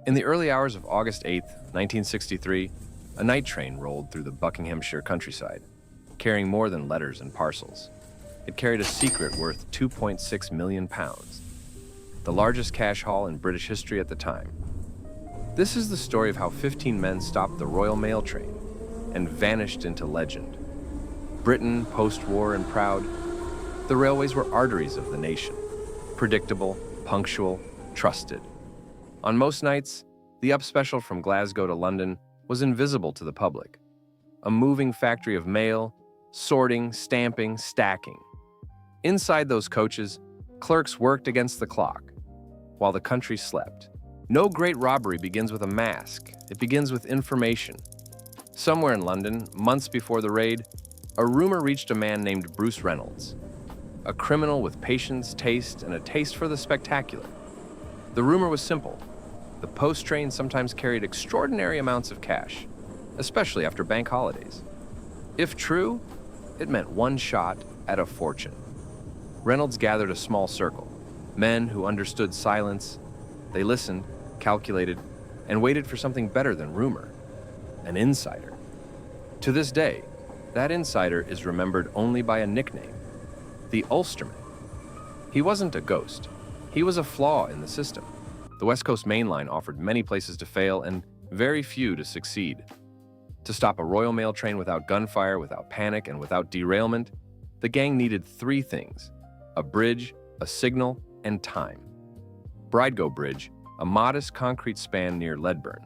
In the early hours of August 8th, 1963, a night train rolled through the Buckinghamshire countryside, carrying more than letters and parcels. It carried a secret worth £2.6 million, the largest cash haul in British history at the time. This is the story of how 15 men stopped the Royal Mail train and vanished into legend. Britain, post-war and proud, the railways were arteries of the nation, predictable, punctual, trusted. On most nights, the up special from Glasgow to London was invisible to the public, a moving factory of mail, sorting, stamping, stacking. Inside those coaches, clerks worked against the clock, while the country slept. No great robbery begins with a mask. It begins with information. Somewhere in London, months before the raid, a rumor reached a man named Bruce Reynolds, a criminal with patience, taste, and a taste for the spectacular. The rumor was simple. The post train sometimes carried extraordinary amounts of cash, especially after bank holidays. If true, it meant one shot at a fortune. Reynolds gathered a small circle, men who understood silence. They listened, calculated, and waited for something better than rumor, an insider. To this day, that insider is remembered only by a nickname, the Ulsterman. He wasn't a ghost. He was a flaw in the system. The West Coast Main Line offered many places to fail and very few to succeed. To stop a Royal Mail train without gunfire, without panic, and without derailment, the gang needed three things: a bridge, a signal, and time. Bridego Bridge, a modest concrete span near Ledburn,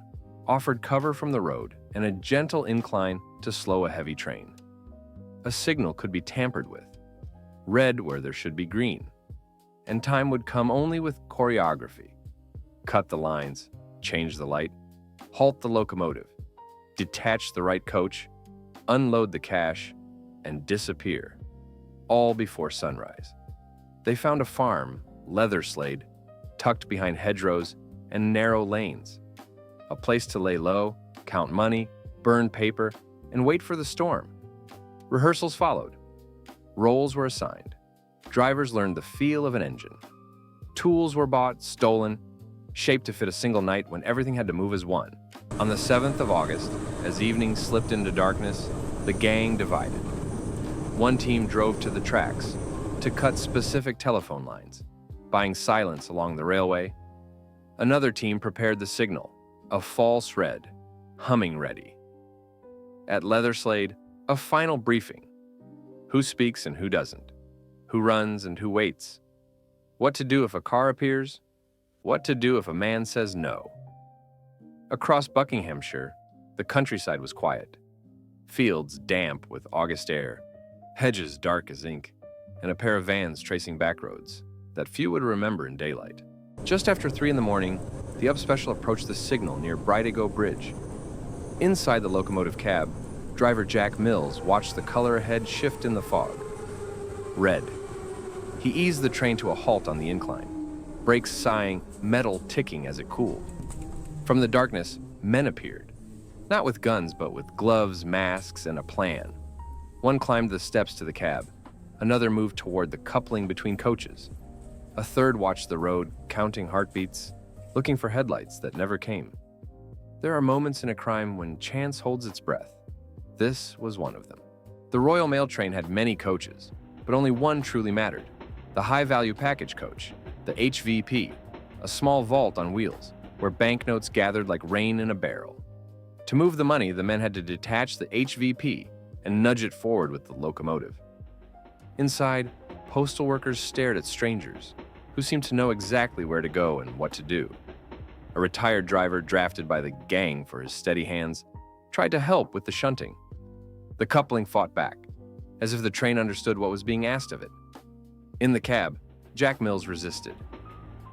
offered cover from the road and a gentle incline to slow a heavy train. A signal could be tampered with, red where there should be green, and time would come only with choreography. Cut the lines, change the light, halt the locomotive, detach the right coach, unload the cash, and disappear, all before sunrise. They found a farm, Leatherslade, tucked behind hedgerows and narrow lanes, a place to lay low, count money, burn paper, and wait for the storm. Rehearsals followed. Roles were assigned. Drivers learned the feel of an engine. Tools were bought, stolen, shaped to fit a single night when everything had to move as one. On the 7th of August, as evening slipped into darkness, the gang divided. One team drove to the tracks to cut specific telephone lines, buying silence along the railway. Another team prepared the signal, a false red, humming ready. At Leatherslade, a final briefing. Who speaks and who doesn't? Who runs and who waits? What to do if a car appears? What to do if a man says no? Across Buckinghamshire, the countryside was quiet. Fields damp with August air, hedges dark as ink, and a pair of vans tracing back roads that few would remember in daylight. Just after 3 in the morning, the up special approached the signal near Bridego Bridge. Inside the locomotive cab, driver Jack Mills watched the color ahead shift in the fog. Red. He eased the train to a halt on the incline, brakes sighing, metal ticking as it cooled. From the darkness, men appeared, not with guns, but with gloves, masks, and a plan. One climbed the steps to the cab. Another moved toward the coupling between coaches. A third watched the road, counting heartbeats, looking for headlights that never came. There are moments in a crime when chance holds its breath. This was one of them. The Royal Mail train had many coaches, but only one truly mattered: the high-value package coach, the HVP, a small vault on wheels, where banknotes gathered like rain in a barrel. To move the money, the men had to detach the HVP and nudge it forward with the locomotive. Inside, postal workers stared at strangers, who seemed to know exactly where to go and what to do. A retired driver, drafted by the gang for his steady hands, tried to help with the shunting. The coupling fought back, as if the train understood what was being asked of it. In the cab, Jack Mills resisted.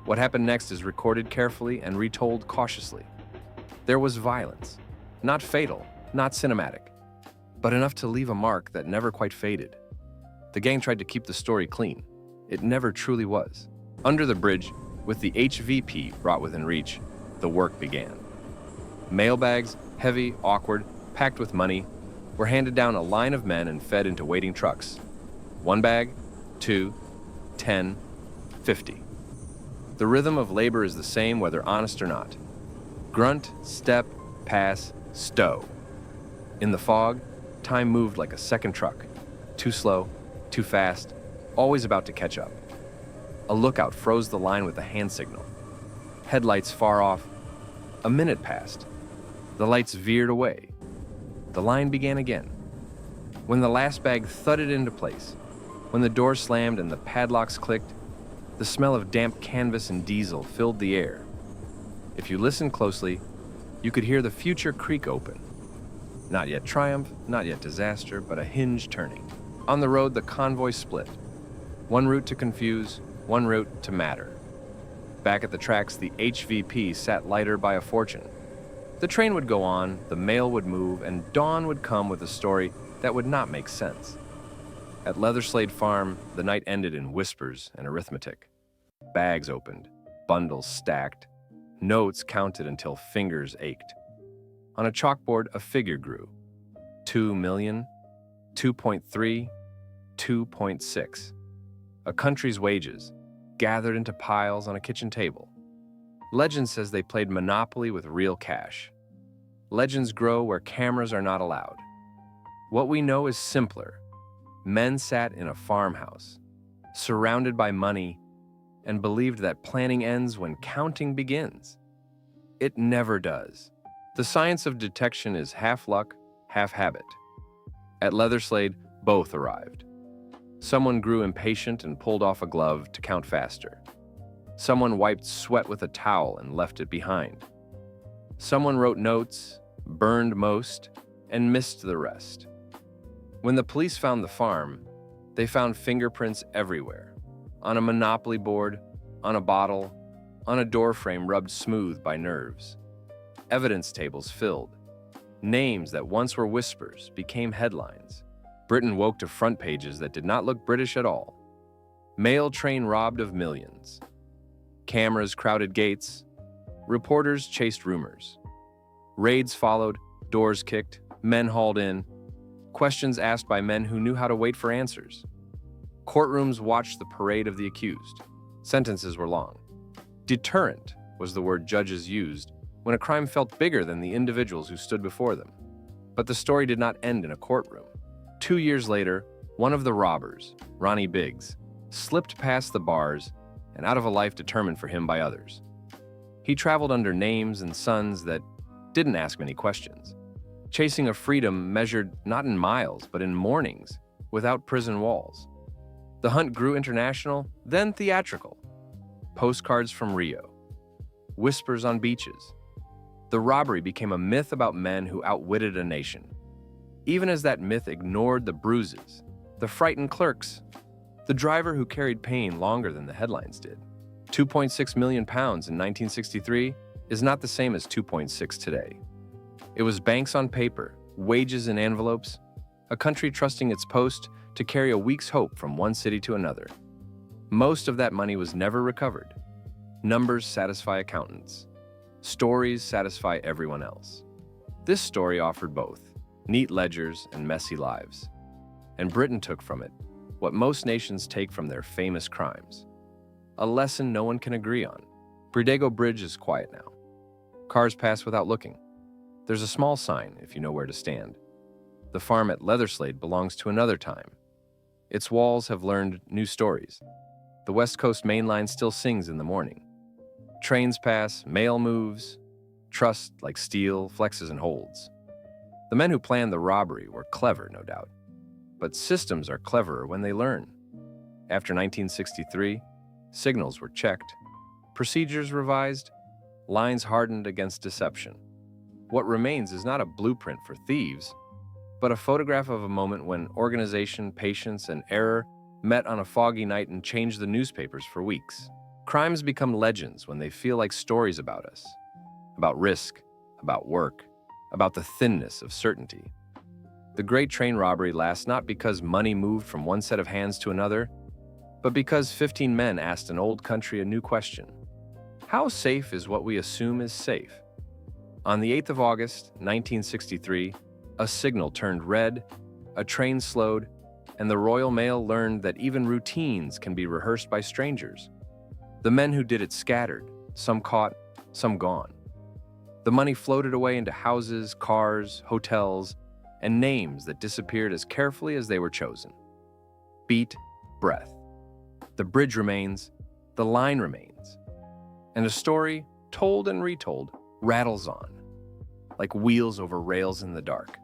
What happened next is recorded carefully and retold cautiously. There was violence, not fatal, not cinematic, but enough to leave a mark that never quite faded. The gang tried to keep the story clean. It never truly was. Under the bridge, with the HVP brought within reach, the work began. Mailbags, heavy, awkward, packed with money, were handed down a line of men and fed into waiting trucks. 1 bag, 2, 10, 50. The rhythm of labor is the same whether honest or not. Grunt, step, pass, stow. In the fog, time moved like a second truck. Too slow, too fast, always about to catch up. A lookout froze the line with a hand signal. Headlights far off. A minute passed. The lights veered away. The line began again. When the last bag thudded into place, when the door slammed and the padlocks clicked, the smell of damp canvas and diesel filled the air. If you listened closely, you could hear the future creak open. Not yet triumph, not yet disaster, but a hinge turning. On the road, the convoy split. One route to confuse, one route to matter. Back at the tracks, the HVP sat lighter by a fortune. The train would go on, the mail would move, and dawn would come with a story that would not make sense. At Leatherslade Farm, the night ended in whispers and arithmetic. Bags opened, bundles stacked, notes counted until fingers ached. On a chalkboard, a figure grew. 2 million, 2.3, 2.6. A country's wages, gathered into piles on a kitchen table. Legend says they played Monopoly with real cash. Legends grow where cameras are not allowed. What we know is simpler. Men sat in a farmhouse, surrounded by money, and believed that planning ends when counting begins. It never does. The science of detection is half luck, half habit. At Leatherslade, both arrived. Someone grew impatient and pulled off a glove to count faster. Someone wiped sweat with a towel and left it behind. Someone wrote notes, burned most, and missed the rest. When the police found the farm, they found fingerprints everywhere. On a Monopoly board, on a bottle, on a doorframe rubbed smooth by nerves. Evidence tables filled. Names that once were whispers became headlines. Britain woke to front pages that did not look British at all. Mail train robbed of millions. Cameras crowded gates. Reporters chased rumors. Raids followed, doors kicked, men hauled in. Questions asked by men who knew how to wait for answers. Courtrooms watched the parade of the accused. Sentences were long. Deterrent was the word judges used when a crime felt bigger than the individuals who stood before them. But the story did not end in a courtroom. 2 years later, one of the robbers, Ronnie Biggs, slipped past the bars and out of a life determined for him by others. He traveled under names and suns that didn't ask many questions, chasing a freedom measured not in miles but in mornings without prison walls. The hunt grew international, then theatrical. Postcards from Rio, whispers on beaches. The robbery became a myth about men who outwitted a nation. Even as that myth ignored the bruises, the frightened clerks, the driver who carried pain longer than the headlines did. 2.6 million pounds in 1963 is not the same as 2.6 today. It was banks on paper, wages in envelopes, a country trusting its post to carry a week's hope from one city to another. Most of that money was never recovered. Numbers satisfy accountants. Stories satisfy everyone else. This story offered both neat ledgers and messy lives. And Britain took from it what most nations take from their famous crimes. A lesson no one can agree on. Bridego Bridge is quiet now. Cars pass without looking. There's a small sign if you know where to stand. The farm at Leatherslade belongs to another time. Its walls have learned new stories. The West Coast main line still sings in the morning. Trains pass, mail moves, trust like steel flexes and holds. The men who planned the robbery were clever, no doubt. But systems are cleverer when they learn. After 1963, signals were checked, procedures revised, lines hardened against deception. What remains is not a blueprint for thieves, but a photograph of a moment when organization, patience, and error met on a foggy night and changed the newspapers for weeks. Crimes become legends when they feel like stories about us, about risk, about work, about the thinness of certainty. The Great Train Robbery lasts not because money moved from one set of hands to another, but because 15 men asked an old country a new question. How safe is what we assume is safe? On the 8th of August, 1963, a signal turned red, a train slowed, and the Royal Mail learned that even routines can be rehearsed by strangers. The men who did it scattered, some caught, some gone. The money floated away into houses, cars, hotels, and names that disappeared as carefully as they were chosen. Beat, breath. The bridge remains, the line remains, and a story, told and retold, rattles on, like wheels over rails in the dark.